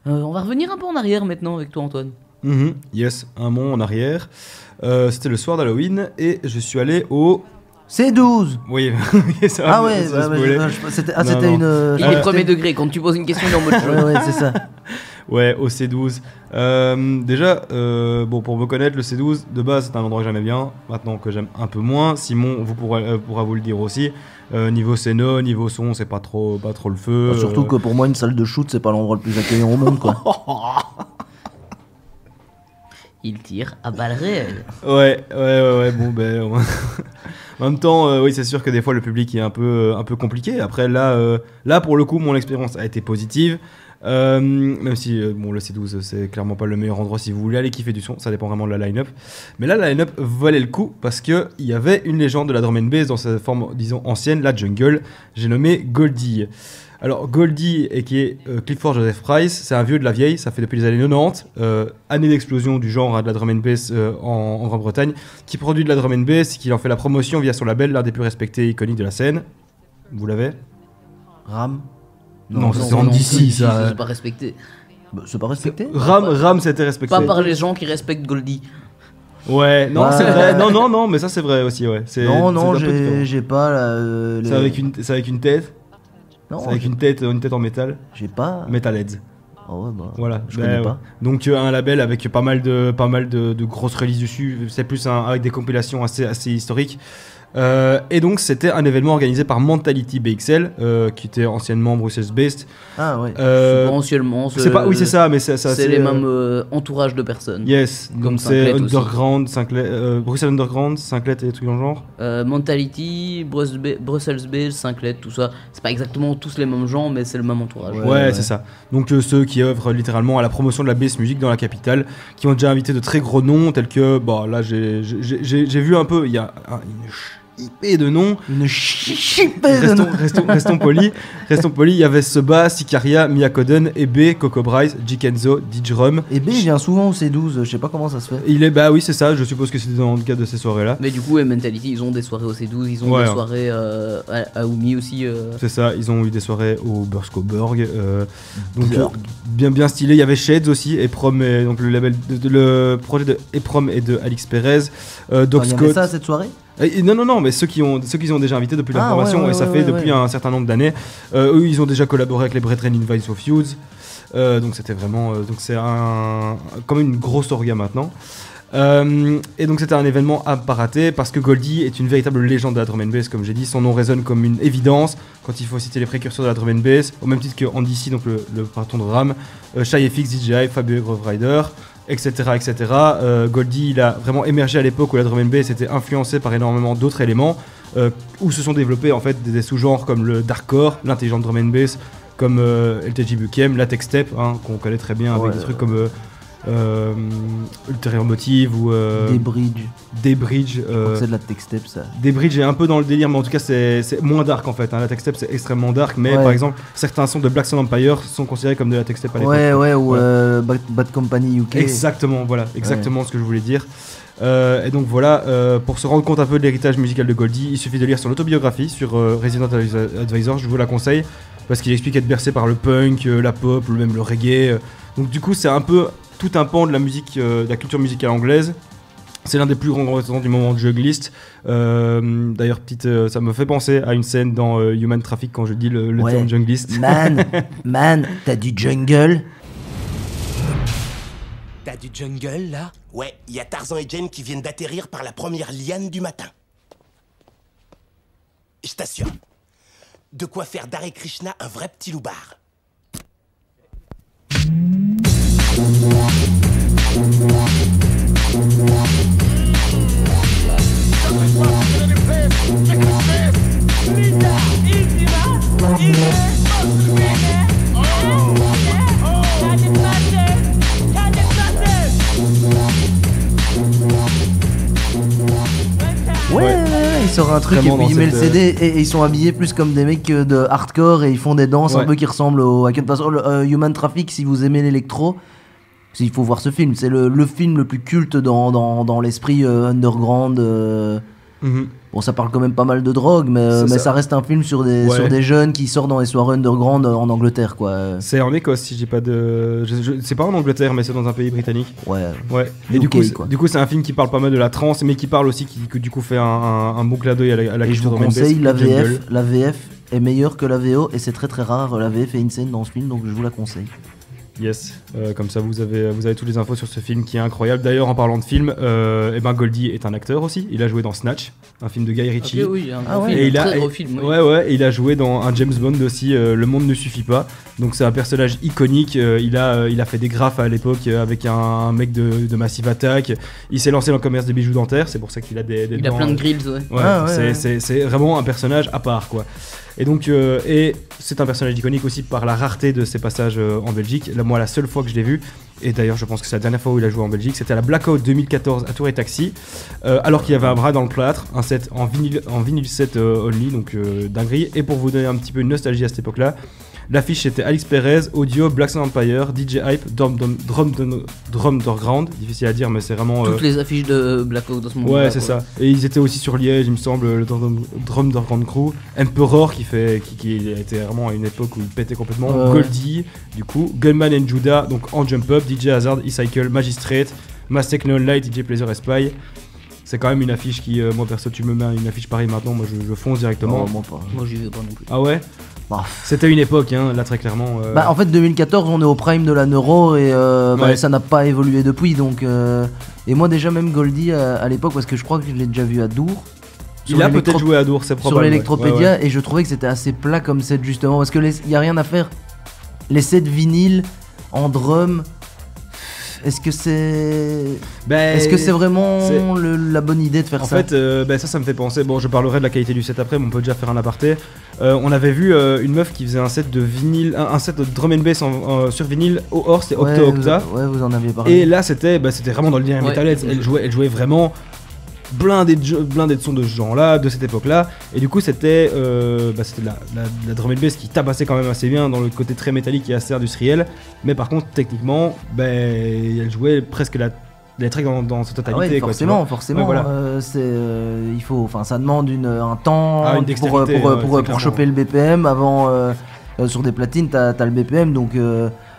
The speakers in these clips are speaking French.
On va revenir un peu en arrière maintenant avec toi, Antoine. Yes, un mot en arrière. C'était le soir d'Halloween et je suis allé au... C'est 12. Oui, ça Ah va, ouais, ça va spoiler. c'était Non. une... Il est premier degré, quand tu poses une question, il est en mode jeu. Ouais, c'est ça. Ouais, au C12. Déjà, bon, pour me connaître, le C12, de base, c'est un endroit que j'aimais bien. Maintenant que j'aime un peu moins, Simon pourra vous le dire aussi. Niveau scéno, niveau son, c'est pas trop le feu. Surtout que pour moi, une salle de shoot, c'est pas l'endroit le plus accueillant au monde, quoi. Il tire à balles réelles. Ouais, bon, ben... En même temps, oui, c'est sûr que des fois, le public est un peu compliqué. Après, là, pour le coup, mon expérience a été positive. Même si bon, le C12 c'est clairement pas le meilleur endroit si vous voulez aller kiffer du son, ça dépend vraiment de la line-up, mais là la line-up valait le coup parce qu'il y avait une légende de la drum and bass dans sa forme disons ancienne, la jungle. J'ai nommé Goldie. Alors Goldie et qui est Clifford Joseph Price, c'est un vieux de la vieille, ça fait depuis les années 90, année d'explosion du genre de la drum and bass en Grande-Bretagne, qui produit de la drum and bass, qui en fait la promotion via son label, l'un des plus respectés et iconiques de la scène. Vous l'avez? Ram. Non, c'est en DC, ça. C'est pas respecté. Bah, c'est pas respecté. Ram c'était respecté. Pas par les gens qui respectent Goldie. Ouais, non, Ouais. c'est vrai. Non, mais ça c'est vrai aussi, ouais. Non, c'est un peu différent. j'ai pas la... C'est avec une tête. Non, C'est avec une tête en métal. j'ai pas... Metalheads. Oh ouais, bah... Voilà. Je connais ouais. pas. Donc un label avec pas mal de grosses releases dessus. C'est plus avec des compilations assez historiques. Et donc c'était un événement organisé par Mentality BXL, qui était anciennement Bruxelles-based. Ah ouais. Anciennement, C'est pas, oui c'est ça, mais c'est les mêmes entourages de personnes. Yes, Comme donc c'est Sinclair aussi. Underground, Bruxelles Underground, Sinclair et des trucs dans le genre. Mentality, Brussels Base, Sinclair, tout ça. C'est pas exactement tous les mêmes gens, mais c'est le même entourage. Ouais, c'est ça. Donc ceux qui œuvrent littéralement à la promotion de la bass music dans la capitale, qui ont déjà invité de très gros noms tels que, bon là j'ai vu un peu, il y a une chipée de noms. Une chipée de noms. Restons polis. Il y avait Seba, Sicaria, Miyakoden, Ebe, Coco Bryce, Jikenzo, Didgerum. Ebe il vient souvent au C12, je sais pas comment ça se fait. Bah oui c'est ça, je suppose que c'était dans le cadre de ces soirées là. Mais du coup, Mentality, ils ont des soirées au C12, ils ont des soirées à Oumi aussi. C'est ça, ils ont eu des soirées au Burskoburg. Donc bien stylé. Il y avait Shades aussi, Eprom, donc le projet de Eprom et de Alix Perez. Doc Il y Scott. avait ça cette soirée? Non, mais ceux qui ont déjà invité depuis la formation, et ça fait depuis un certain nombre d'années. Eux, ils ont déjà collaboré avec les Brethren in Vice of Feuds. Donc c'était vraiment, donc c'est comme une grosse orga maintenant. Et donc c'était un événement à pas rater parce que Goldie est une véritable légende de la drum and bass, comme j'ai dit. Son nom résonne comme une évidence quand il faut citer les précurseurs de la drum and bass, au même titre que Andy C, donc le patron de Ram, Shy FX, DJI, Fabio Grove Rider, etc. Goldie, il a vraiment émergé à l'époque où la drum and bass était influencée par énormément d'autres éléments, où se sont développés en fait des sous-genres comme le darkcore, l'intelligent drum and bass, comme LTJ Bukiem, la tech step, qu'on connaît très bien avec des trucs comme Ulterior Motive ou Debridge. C'est de la tech step ça. Debridge est un peu dans le délire, mais en tout cas c'est moins dark en fait. La tech step c'est extrêmement dark, mais par exemple certains sons de Black Sun Empire sont considérés comme de la tech step à l'époque. Ou Bad Company UK. Exactement, voilà, ce que je voulais dire. Et donc voilà, pour se rendre compte un peu de l'héritage musical de Goldie, il suffit de lire son autobiographie sur Resident Advisor, je vous la conseille, parce qu'il explique être bercé par le punk, la pop, ou même le reggae. Donc du coup c'est un peu tout un pan de la musique, de la culture musicale anglaise. C'est l'un des plus grands représentants du moment de Junglist. D'ailleurs, ça me fait penser à une scène dans Human Traffic quand je dis le terme Junglist. Man, t'as du jungle? T'as du jungle là? Ouais, il y a Tarzan et Jane qui viennent d'atterrir par la première liane du matin. Je t'assure, de quoi faire d'Hare Krishna un vrai petit loupard. Il sort un truc et puis il met le CD et ils sont habillés plus comme des mecs de hardcore et ils font des danses un peu qui ressemblent au Human Traffic. Si vous aimez l'électro, il faut voir ce film. C'est le film le plus culte dans l'esprit underground Bon, ça parle quand même pas mal de drogue, mais ça reste un film sur des jeunes qui sortent dans les soirées underground en Angleterre, quoi. C'est en Écosse, si j'ai pas de. C'est pas en Angleterre, mais c'est dans un pays britannique. Ouais. Et du coup, c'est un film qui parle pas mal de la trance, mais qui parle aussi, qui du coup fait un bon clin d'œil à la culture drum and bass. Et je vous conseille la VF est meilleure que la VO, et c'est très très rare. La VF est insane dans ce film, donc je vous la conseille. Yes, comme ça vous avez toutes les infos sur ce film qui est incroyable. D'ailleurs, en parlant de film, Goldie est un acteur aussi. Il a joué dans Snatch, un film de Guy Ritchie. Okay, oui, un très gros film. Oui. Ouais, et il a joué dans un James Bond aussi, Le Monde ne suffit pas. Donc c'est un personnage iconique. Il a fait des graphes à l'époque avec un mec de Massive Attack. Il s'est lancé dans le commerce des bijoux dentaires. C'est pour ça qu'il a des il a plein de grills. C'est vraiment un personnage à part, quoi. Et donc, c'est un personnage iconique aussi par la rareté de ses passages en Belgique. Là, moi, la seule fois que je l'ai vu, et d'ailleurs, je pense que c'est la dernière fois où il a joué en Belgique, c'était à la Blackout 2014 à Tour et Taxi, alors qu'il y avait un bras dans le plâtre, un set en vinyle set only, donc dinguerie. Et pour vous donner un petit peu une nostalgie à cette époque-là, l'affiche c'était Alex Perez, Audio, Black Sun Empire, DJ Hype, Drum Underground, difficile à dire mais c'est vraiment... Toutes les affiches de Blackout dans ce moment. Ouais, c'est ça. Et ils étaient aussi sur Liège, il me semble, le Drum Underground Crew, Emperor qui a été vraiment à une époque où il pétait complètement, Goldie, du coup, Gunman and Judah, donc en Jump Up, DJ Hazard, E-Cycle, Magistrate, Mass Techno Light, DJ Pleasure et Spy. C'est quand même une affiche qui, moi perso, tu me mets une affiche pareille maintenant, moi je fonce directement. Non, moi pas. Moi j'y vais pas non plus. Ah ouais? C'était une époque, hein, là très clairement. En fait 2014 on est au prime de la neuro et ça n'a pas évolué depuis donc et moi déjà même Goldie à l'époque parce que je crois que je l'ai déjà vu à Dour. Il a peut-être joué à Dour, c'est probable. Sur l'Electropédia et je trouvais que c'était assez plat comme set justement parce que y a rien à faire. Les sets vinyles en drum. Est-ce que c'est vraiment la bonne idée de faire ça? En fait, ça me fait penser. Bon, je parlerai de la qualité du set après, mais on peut déjà faire un aparté. On avait vu une meuf qui faisait un set de vinyle, un set de drum and bass sur vinyle au Horst et Octa Octa. Vous en aviez parlé. Et là, c'était vraiment dans le lien Metalheads. Elle jouait vraiment blindé de sons de ce genre-là, de cette époque-là. Et du coup, c'était la drum and bass qui tabassait quand même assez bien dans le côté très métallique et assez industriel. Mais par contre, techniquement, elle jouait presque les tracks dans sa totalité. Forcément. Ouais, voilà. Ça demande un temps pour choper le BPM. Avant, sur des platines, t'as le BPM, donc.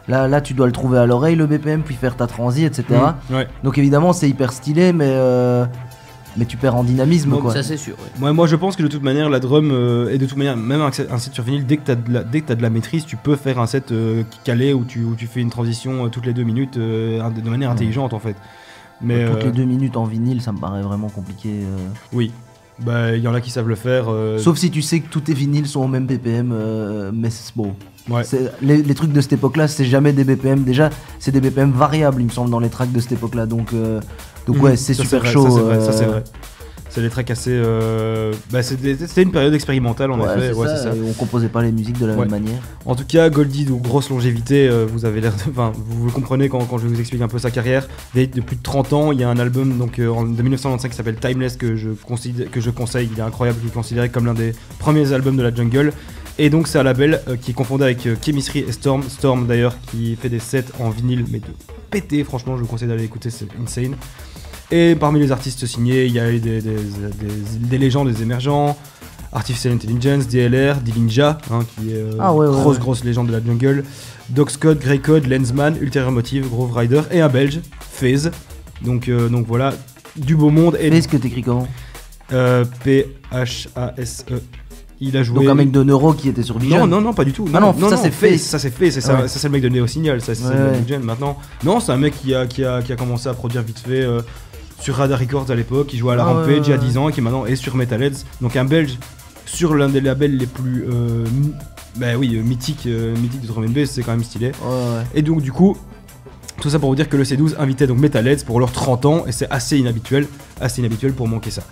Là, tu dois le trouver à l'oreille, le BPM, puis faire ta transi, etc. Donc évidemment, c'est hyper stylé, mais tu perds en dynamisme, quoi. Ça c'est sûr. Ouais. Moi je pense que de toute manière la drum et de toute manière même un set sur vinyle, dès que t'as de la maîtrise, tu peux faire un set calé où tu fais une transition toutes les 2 minutes de manière intelligente en fait. Mais toutes les 2 minutes en vinyle, ça me paraît vraiment compliqué. Oui. Il y en a qui savent le faire. Sauf si tu sais que tous tes vinyles sont au même BPM, mais c'est bon. Ouais. Les trucs de cette époque-là, c'est jamais des BPM. Déjà, c'est des BPM variables, il me semble, dans les tracks de cette époque-là. Donc ouais, c'est super chaud. Ça c'est vrai. C'est des tracks assez. C'était une période expérimentale en effet. C'est ça. On composait pas les musiques de la même manière. En tout cas, Goldie, donc grosse longévité. Vous avez l'air de. Enfin, vous le comprenez quand je vous explique un peu sa carrière. De plus de 30 ans, il y a un album de 1995 qui s'appelle Timeless que je conseille. Il est incroyable, il est considéré comme l'un des premiers albums de la jungle. Et donc c'est un label qui est confondé avec Chemistry et Storm. Storm d'ailleurs qui fait des sets en vinyle mais de péter, franchement je vous conseille d'aller écouter, c'est insane. Et parmi les artistes signés, il y a eu des légendes, des émergents, Artificial Intelligence, DLR, Dillinja, qui est grosse légende de la jungle, Doc Scott, Grey Code, Lensman, Ulterior Motive, Groove Rider et un Belge, FaZe. Donc voilà, du beau monde. FaZe que t'écris comment? P-H-A-S-E. Il a joué. Donc un mec de Neuro qui était sur Vision. Non, pas du tout. Non, ça c'est FaZe. Ça c'est FaZe, c'est le mec de Neo Signal, ça c'est le Vision maintenant. Non, c'est un mec qui a commencé à produire vite fait sur Radar Records à l'époque, qui jouait à la Rampage il y a 10 ans et qui maintenant est sur Metalheads. Donc un Belge sur l'un des labels les plus mythiques de drum and bass, c'est quand même stylé. Et donc du coup, tout ça pour vous dire que le C12 invitait donc Metalheads pour leurs 30 ans et c'est assez inhabituel pour manquer ça.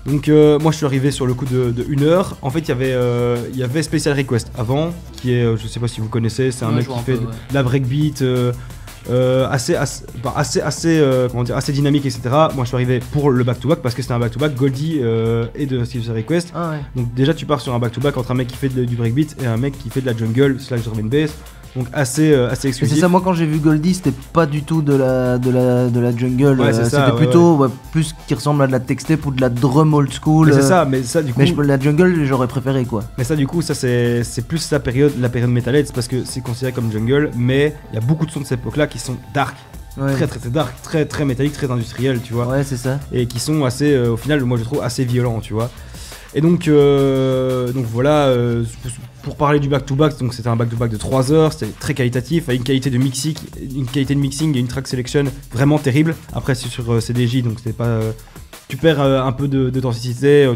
Donc moi je suis arrivé sur le coup de 1 heure. En fait il y avait Special Request avant, qui est je sais pas si vous connaissez, c'est un mec qui fait de la breakbeat assez dynamique, etc. Moi je suis arrivé pour le back-to-back parce que c'était un back-to-back Goldie et de Special Request. Donc déjà tu pars sur un back-to-back entre un mec qui fait du breakbeat et un mec qui fait de la jungle / drum and bass. donc assez exclusif. C'est ça, moi quand j'ai vu Goldie, c'était pas du tout de la jungle, c'était plutôt plus qui ressemble à de la textape ou de la drum old school. C'est ça, mais ça du coup. Mais la jungle, j'aurais préféré quoi. Mais ça du coup, ça c'est plus la période Metalheads parce que c'est considéré comme jungle, mais il y a beaucoup de sons de cette époque-là qui sont dark. Très dark, très métallique, très industriel, tu vois. Ouais, c'est ça. Et qui sont assez, au final, moi je trouve assez violents, tu vois. Et donc voilà, pour parler du back-to-back, donc c'était un back-to-back de 3 heures, c'était très qualitatif, avec une qualité de mixing et une track selection vraiment terrible. Après c'est sur CDJ, donc c'était pas... tu perds un peu d'authenticité,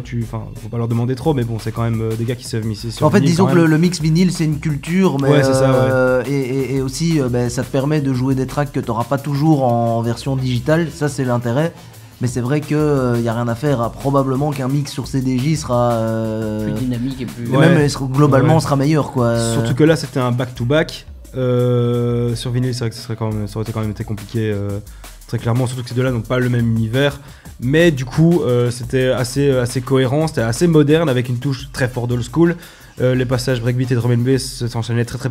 faut pas leur demander trop, mais bon, c'est quand même des gars qui savent mixer sur en fait, disons que le mix vinyle, c'est une culture, mais c'est ça, et aussi, ça te permet de jouer des tracks que t'auras pas toujours en version digitale, ça c'est l'intérêt. Mais c'est vrai qu'il n'y a rien à faire, probablement qu'un mix sur CDJ sera plus dynamique et plus... même globalement sera meilleur quoi. Surtout que là c'était un back-to-back, sur vinyle c'est vrai que ça aurait quand même été compliqué, très clairement, surtout que ces deux-là n'ont pas le même univers. Mais du coup c'était assez cohérent, c'était assez moderne avec une touche très forte old school. Les passages breakbeat et drum and bass s'enchaînaient très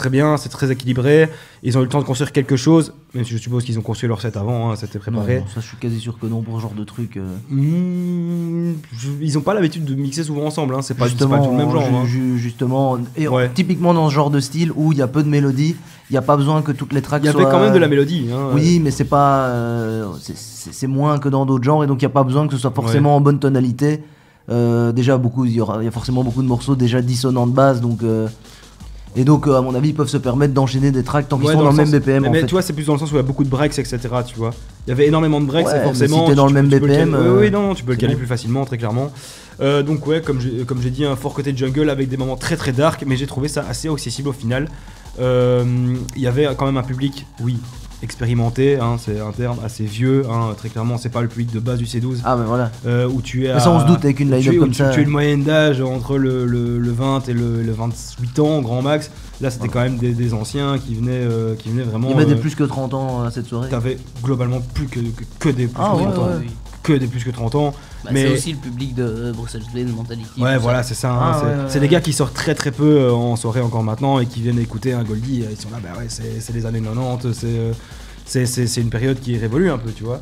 bien, c'est très équilibré. Ils ont eu le temps de construire quelque chose, même si je suppose qu'ils ont construit leur set avant, c'était préparé. Non, ça je suis quasi sûr que non pour ce genre de truc. Ils ont pas l'habitude de mixer souvent ensemble, c'est pas tout le même genre. Justement, et typiquement dans ce genre de style où il y a peu de mélodie, il n'y a pas besoin que toutes les tracks soient... Il y avait quand même de la mélodie. Oui, mais c'est pas... c'est moins que dans d'autres genres, et donc il n'y a pas besoin que ce soit forcément en bonne tonalité. Déjà il y a forcément beaucoup de morceaux déjà dissonants de base, donc et donc à mon avis ils peuvent se permettre d'enchaîner des tracks tant qu'ils sont dans le même BPM. Mais tu vois, c'est plus dans le sens où il y a beaucoup de breaks, etc. Tu vois, il y avait énormément de breaks, et forcément si t'es dans le même BPM, tu peux le caler plus facilement, très clairement. Donc comme j'ai dit, un fort côté jungle avec des moments très très dark, mais j'ai trouvé ça assez accessible au final. Il y avait quand même un public, expérimenté, c'est un terme assez vieux, très clairement c'est pas le public de base du C12. Ah mais voilà. Où tu es mais ça on se doute avec une line-up comme ça. Tu es une moyenne d'âge entre le 20 et le 28 ans grand max. Là c'était quand même des anciens qui venaient vraiment... Il y avait des plus que 30 ans à cette soirée. T'avais globalement plus que des plus que 30 ans. Que des plus que 30 ans. Mais c'est aussi le public de Brussels Blade Mentality. Ouais, voilà, c'est ça. C'est des gars qui sortent très très peu en soirée encore maintenant et qui viennent écouter un Goldie. Ils sont là, c'est les années 90, c'est une période qui révolue un peu, tu vois.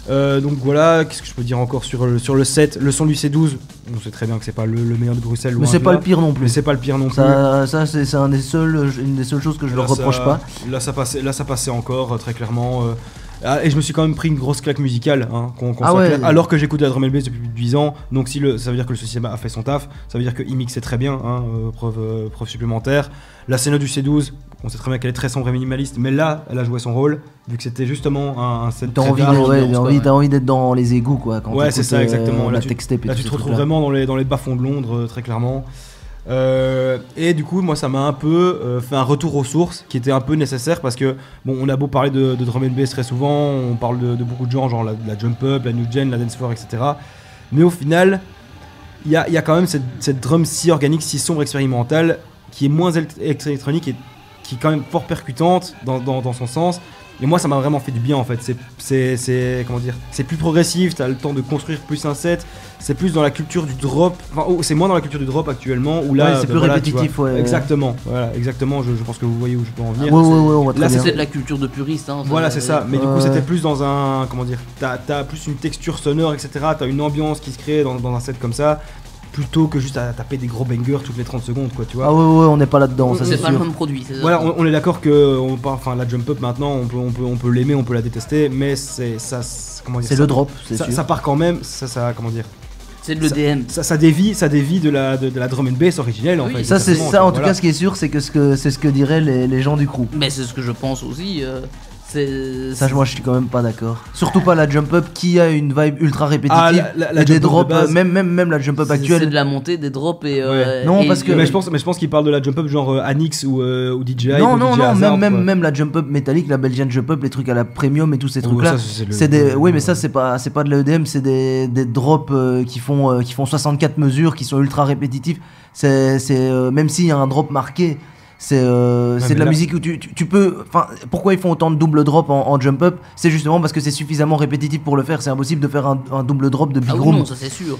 Donc voilà, qu'est-ce que je peux dire encore sur le set. Le son du C12, on sait très bien que c'est pas le meilleur de Bruxelles. Mais c'est pas le pire non plus. Mais c'est pas le pire non plus. Ça c'est une des seules choses que je leur reproche pas. Là ça passait encore très clairement. Et je me suis quand même pris une grosse claque musicale, alors que j'écoute la drum and bass depuis 10 ans. Donc ça veut dire que le système a fait son taf, ça veut dire qu'il mixait très bien, preuve supplémentaire. La scène du C12, on sait très bien qu'elle est très sombre et minimaliste, mais là elle a joué son rôle, vu que c'était justement un set. T'as envie d'être dans les égouts quoi. Quand c'est ça, exactement. Là tu te retrouves vraiment dans les bas-fonds de Londres, très clairement. Et du coup moi ça m'a un peu fait un retour aux sources qui était un peu nécessaire, parce que bon, on a beau parler de drum and bass très souvent, on parle de beaucoup de genres, genre la jump up, la new gen, la dance floor, etc. Mais au final il y a quand même cette drum si organique, si sombre, expérimentale, qui est moins électronique et qui est quand même fort percutante dans son sens. Et moi ça m'a vraiment fait du bien en fait. C'est comment dire, c'est plus progressif, t'as le temps de construire plus un set. C'est plus dans la culture du drop, c'est moins dans la culture du drop actuellement, où là c'est plus répétitif. Exactement, je pense que vous voyez où je peux en venir. On voit là c'est de la culture de puriste, voilà, c'est ça. Mais du coup c'était plus dans un, comment dire, t'as plus une texture sonore, etc. T'as une ambiance qui se crée dans un set comme ça, plutôt que juste à taper des gros bangers toutes les 30 secondes, quoi, tu vois. On n'est pas là-dedans, ça c'est pas le même produit. Voilà, on est d'accord que la jump up maintenant, on peut l'aimer, on peut la détester, mais c'est le drop, ça part quand même, comment dire. C'est de l'EDM. Ça dévie de la drum and bass originelle, en fait. Ça c'est ça, en tout cas ce qui est sûr, c'est que c'est ce que diraient les gens du crew. Mais c'est ce que je pense aussi. Ça, moi je suis quand même pas d'accord. Surtout pas la jump up qui a une vibe ultra répétitive. La des drops, même la jump up actuelle. C'est de la montée, des drops et. Non, parce que. Mais je pense qu'il parle de la jump up genre Anix ou DJI. Non, même la jump up métallique, la Belgian jump up, les trucs à la premium et tous ces trucs là. Mais ça c'est pas de l'EDM, c'est des drops qui font 64 mesures, qui sont ultra répétitifs. C'est même s'il y a un drop marqué. c'est de la musique où tu peux. Enfin, pourquoi ils font autant de double drop en jump up? C'est justement parce que c'est suffisamment répétitif pour le faire. C'est impossible de faire un double drop de big room. Non, ça c'est sûr.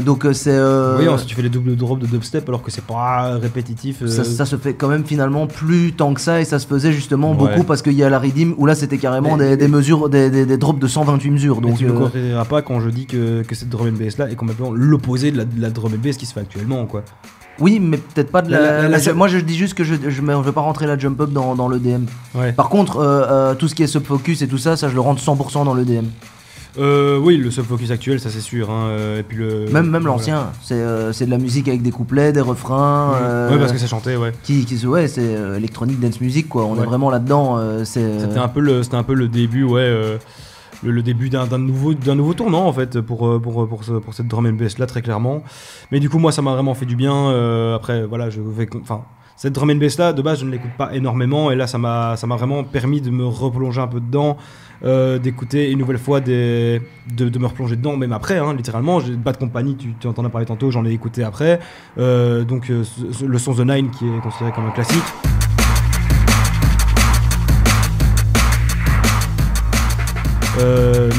Donc c'est. Oui, ensuite tu fais les double drops de dubstep alors que c'est pas répétitif. Ça se fait quand même finalement plus tant que ça, et ça se faisait justement beaucoup parce qu'il y a la Redeem où là c'était carrément des mesures, des drops de 128 mesures. Donc tu ne me corrigeras pas quand je dis que cette drum and bass là est complètement l'opposé de la drum and bass qui se fait actuellement, quoi. Oui, mais peut-être pas de moi je dis juste que je veux pas rentrer la jump up dans le DM. Ouais. Par contre, tout ce qui est subfocus et tout ça, je le rentre 100% dans le DM. Oui, le subfocus actuel, ça c'est sûr. Et puis même l'ancien, c'est de la musique avec des couplets, des refrains. Ouais, parce que c'est chanté, ouais. C'est électronique dance music, quoi. On est vraiment là-dedans. C'était un peu le début, ouais. Le début d'un nouveau tournant en fait pour cette drum and bass là, très clairement. Mais du coup moi ça m'a vraiment fait du bien. Après voilà, cette drum and bass là de base je ne l'écoute pas énormément, et là ça m'a vraiment permis de me replonger un peu dedans, d'écouter une nouvelle fois de me replonger dedans, même après littéralement. Bad Company, tu en as parlé tantôt, j'en ai écouté après, donc le son The Nine qui est considéré comme un classique.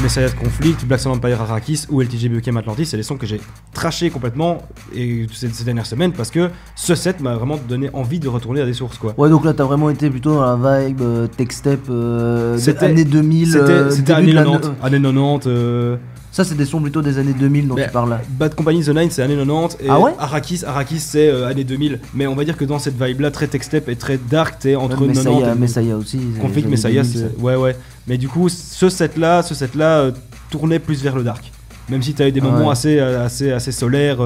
Messiah Conflict, Black Sun Empire, Arrakis ou LTG BKM Atlantis, c'est des sons que j'ai trashés complètement et ces dernières semaines parce que ce set m'a vraiment donné envie de retourner à des sources, quoi. Ouais, donc là t'as vraiment été plutôt dans la vibe tech step années 2000. C'était années 90. Ça c'est des sons plutôt des années 2000 dont tu parles là. Bad Company The Nine c'est années 90 et Arrakis c'est années 2000. Mais on va dire que dans cette vibe là très tech step et très dark, t'es entre 90 et Messiah aussi. Conflict, Messiah, ouais. Mais du coup ce set là tournait plus vers le dark. Même si t'as eu des moments assez solaires,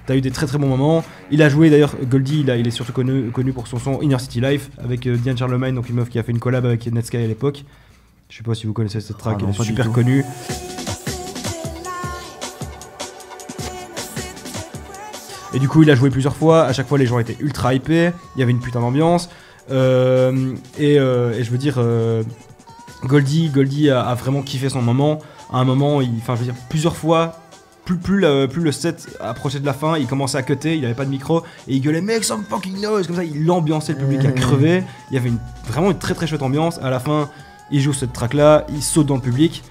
t'as eu des très très bons moments. Il a joué d'ailleurs, Goldie, il est surtout connu pour son son Inner City Life avec Diane Charlemagne, donc une meuf qui a fait une collab avec Netsky à l'époque. Je sais pas si vous connaissez cette track, elle est super connue. Et du coup il a joué plusieurs fois, à chaque fois les gens étaient ultra hypés, il y avait une putain d'ambiance, et je veux dire, Goldie a vraiment kiffé son moment. À un moment, plusieurs fois, plus le set approchait de la fin, il commençait à cutter, il avait pas de micro, et il gueulait make some fucking noise, comme ça il ambiançait le public à crever. Il y avait vraiment une très très chouette ambiance. À la fin, il joue cette track là, il saute dans le public.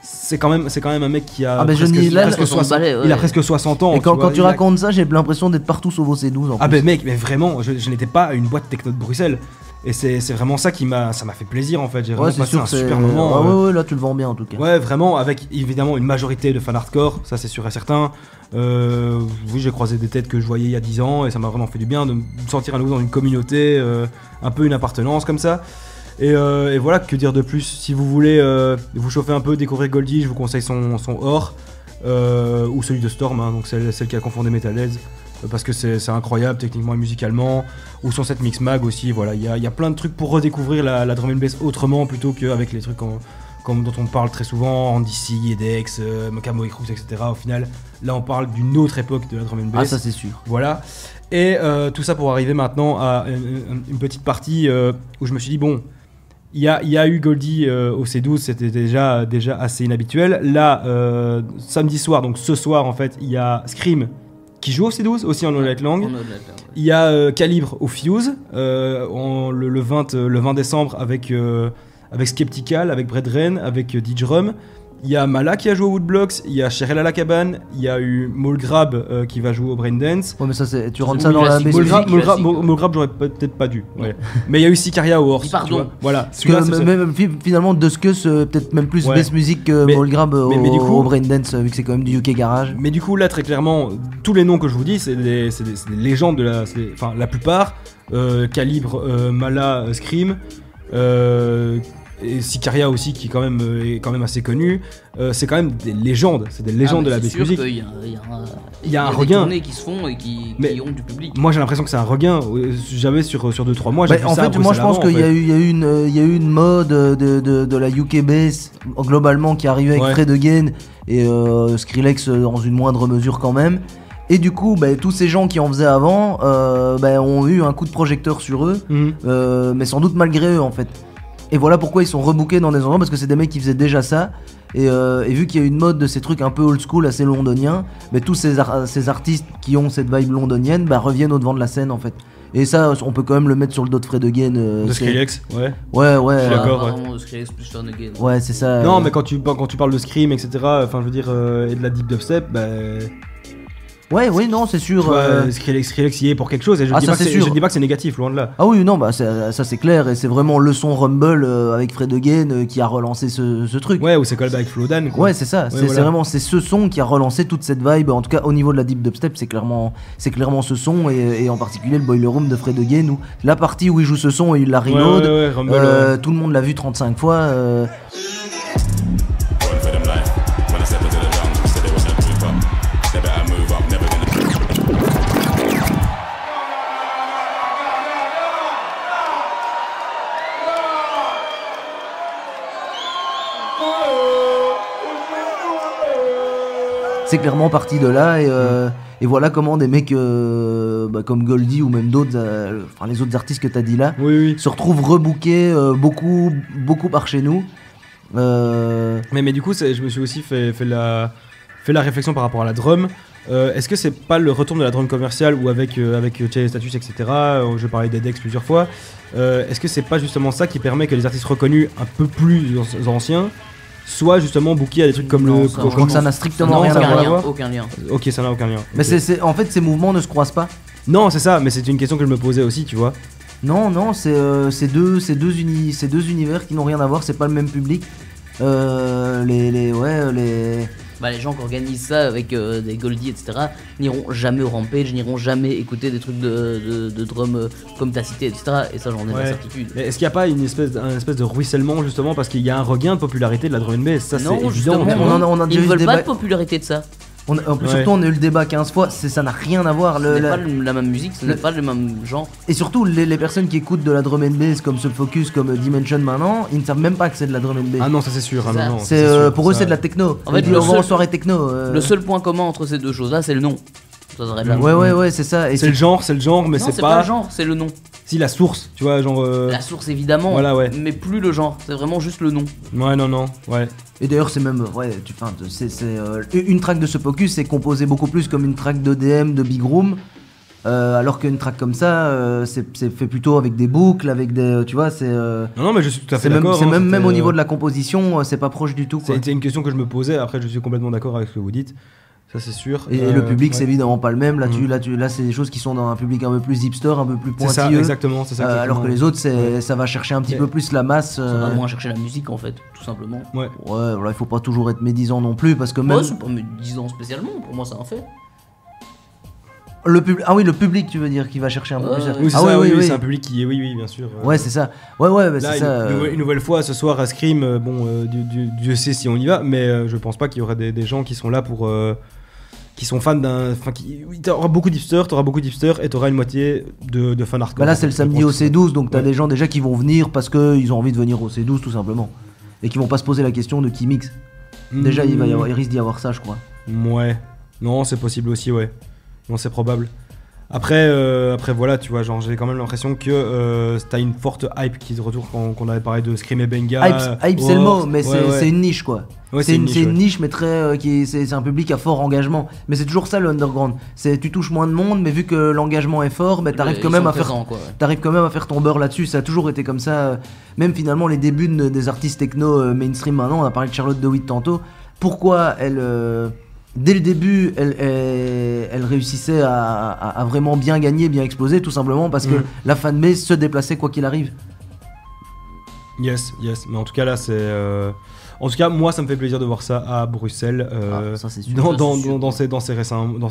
C'est quand même un mec qui a il a presque 60 ans. Et quand tu racontes ça, j'ai l'impression d'être partout sauf au C12 en plus. Ben mec, mais vraiment, je n'étais pas à une boîte techno de Bruxelles. Et c'est vraiment ça ça m'a fait plaisir en fait. J'ai vraiment passé un super moment. Ouais, là tu le vends bien en tout cas. Ouais, vraiment, avec évidemment une majorité de fans hardcore, ça c'est sûr et certain. Oui, j'ai croisé des têtes que je voyais il y a 10 ans et ça m'a vraiment fait du bien de me sentir à nouveau dans une communauté, un peu une appartenance comme ça. Et voilà, que dire de plus? Si vous voulez vous chauffer un peu, découvrir Goldie, je vous conseille son Or ou celui de Storm, donc celle qui a confondé Metalheads, parce que c'est incroyable techniquement et musicalement, ou son set Mix Mag aussi. Voilà, il y a plein de trucs pour redécouvrir la drum and bass autrement plutôt qu'avec les trucs comme dont on parle très souvent, Andy C, EDX, Camo et Cruz, etc. Au final, là on parle d'une autre époque de la drum and bass. Ah, ça c'est sûr. Voilà. Et tout ça pour arriver maintenant à une petite partie où je me suis dit bon, il y a eu Goldie au C12, c'était déjà assez inhabituel. Là, samedi soir, donc ce soir en fait, il y a Scream qui joue au C12 aussi en All Night Long. Il y a Calibre au Fuse le 20 décembre avec Skeptical, avec Brethren, avec D-Drum. Il y a Mala qui a joué au Woodblocks, il y a Cheryl à la cabane, il y a eu Molgrab qui va jouer au Braindance. Ouais, mais ça, tu rentres ça dans la bass music. Molgrab, j'aurais peut-être pas dû. Ouais. Mais il y a eu Sicaria au Horse. Pardon. Voilà. Même, finalement, de ce que c'est peut-être même plus bass music que Molgrab au Braindance, vu que c'est quand même du UK Garage. Mais du coup, là, très clairement, tous les noms que je vous dis, c'est des légendes de enfin, la plupart. Calibre, Mala, Scream. Et Sicaria aussi qui est quand même assez connu. C'est quand même des légendes, c'est des légendes de la bass music. Il y a un regain. des tournées qui se font et qui ont du public. Moi j'ai l'impression que c'est un regain. J'avais sur 2-3 mois. En fait, moi je pense qu'il y a eu une mode de la UK bass globalement qui arrivait avec Fred Again et Skrillex dans une moindre mesure quand même. Et du coup, tous ces gens qui en faisaient avant ont eu un coup de projecteur sur eux, mais sans doute malgré eux en fait. Et voilà pourquoi ils sont rebookés dans des endroits, parce que c'est des mecs qui faisaient déjà ça. Et vu qu'il y a une mode de ces trucs un peu old school, assez londoniens, tous ces artistes qui ont cette vibe londonienne reviennent au devant de la scène en fait. Et ça, on peut quand même le mettre sur le dos de Fred Again. De Skrillex, ouais. Ouais. Je suis d'accord, ouais. Vraiment de Skrillex plus Fred Again. Ouais, c'est ça. Non, mais quand tu parles de Scream, etc., enfin, je veux dire, et de la deep dubstep, bah. Ouais, oui, non, c'est sûr. Skrillex y est pour quelque chose, et je dis pas que c'est négatif, loin de là. Ah oui, non, bah ça c'est clair, et c'est vraiment le son Rumble avec Fred Again qui a relancé ce truc. Ouais, ou c'est collab avec Flowdan, quoi. Ouais, c'est ça, c'est vraiment ce son qui a relancé toute cette vibe, en tout cas au niveau de la deep dubstep, c'est clairement ce son, et en particulier le Boiler Room de Fred Again, où la partie où il joue ce son et il la reload, Rumble, tout le monde l'a vu 35 fois. C'est clairement parti de là, et voilà comment des mecs comme Goldie ou même d'autres, enfin les autres artistes que t'as dit là, se retrouvent rebookés beaucoup par chez nous. Mais du coup, je me suis aussi fait la réflexion par rapport à la drum. Est-ce que c'est pas le retour de la drum commerciale ou avec Chase Status, etc. Je parlais des Dex plusieurs fois. Est-ce que c'est pas justement ça qui permet que les artistes reconnus un peu plus anciens soit justement booké à des trucs comme je crois que ça n'a strictement rien à voir. Aucun lien. Ok, ça n'a aucun lien. Mais en fait, ces mouvements ne se croisent pas. Non, c'est ça, mais c'est une question que je me posais aussi, tu vois. Non, c'est deux univers qui n'ont rien à voir, c'est pas le même public. Les gens qui organisent ça avec des Goldie, etc., n'iront jamais au Rampage, n'iront jamais écouter des trucs de drum comme t'as cité, etc. Et ça, j'en ai la certitude. Mais est-ce qu'il n'y a pas une espèce de ruissellement, justement, parce qu'il y a un regain de popularité de la drum and bass? Ça, non, c'est justement, évident. Ils ne veulent pas de popularité de ça. Surtout, on a eu le débat 15 fois, ça n'a rien à voir. Ce n'est pas la même musique, ce n'est pas le même genre. Et surtout, les personnes qui écoutent de la drum and bass comme Subfocus, comme Dimension maintenant, ils ne savent même pas que c'est de la drum and bass. Ah non, ça c'est sûr. Pour eux, c'est de la techno. En fait, on va en soirée techno. Le seul point commun entre ces deux choses-là, c'est le nom. Ouais, c'est ça. C'est le genre, mais c'est pas le genre, c'est le nom. Si, la source, tu vois, genre. La source, évidemment, voilà, ouais. Mais plus le genre, c'est vraiment juste le nom. Ouais, non, ouais. Et d'ailleurs, c'est même. Une track de Subfocus, c'est composé beaucoup plus comme une track d'EDM, de Big Room. Alors qu'une track comme ça, c'est fait plutôt avec des boucles, avec des. Tu vois, c'est. Non, mais je suis tout à fait d'accord. Même au niveau de la composition, c'est pas proche du tout. C'était une question que je me posais, après, je suis complètement d'accord avec ce que vous dites. Ça c'est sûr. Et le public c'est évidemment pas le même. Là c'est des choses qui sont dans un public un peu plus hipster, un peu plus pointilleux. C'est ça, exactement. Alors que les autres ça va chercher un petit peu plus la masse. Ça va moins chercher la musique en fait, tout simplement. Ouais, voilà, il faut pas toujours être médisant non plus parce que même. C'est pas médisant spécialement, pour moi c'est un fait. Le public tu veux dire qui va chercher un peu plus. Oui, c'est un public qui est, oui, bien sûr. Ouais, c'est ça. Ouais, là, c'est ça. Une nouvelle fois ce soir à Scream, Dieu sait si on y va, mais je pense pas qu'il y aurait des gens qui sont là pour. Qui sont fans d'un. Enfin, t'auras beaucoup d'hipsters, et t'auras une moitié de fans hardcore. Là, c'est le samedi au C12, donc t'as des gens déjà qui vont venir parce qu'ils ont envie de venir au C12 tout simplement. Et qui vont pas se poser la question de qui mixe. Déjà, il risque d'y avoir ça, je crois. Ouais. Non, c'est possible aussi, ouais. Non, c'est probable. Après voilà, tu vois, genre j'ai quand même l'impression que t'as une forte hype qui se retrouve quand on avait parlé de Scream et Benga. Hype c'est le mot, mais c'est une niche quoi. Ouais, c'est une niche, mais très c'est un public à fort engagement. Mais c'est toujours ça le underground. Tu touches moins de monde, mais vu que l'engagement est fort, t'arrives quand même à faire ton beurre là-dessus. Ça a toujours été comme ça. Même finalement les débuts des artistes techno mainstream maintenant, on a parlé de Charlotte DeWitt tantôt. Pourquoi elle dès le début, elle réussissait à vraiment bien gagner, bien exploser, tout simplement parce que la fanbase se déplaçait quoi qu'il arrive. Yes, mais en tout cas là c'est... En tout cas moi ça me fait plaisir de voir ça à Bruxelles, ça, c'est sûr. dans ces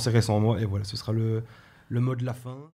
récents mois, et voilà, ce sera le mot de la fin.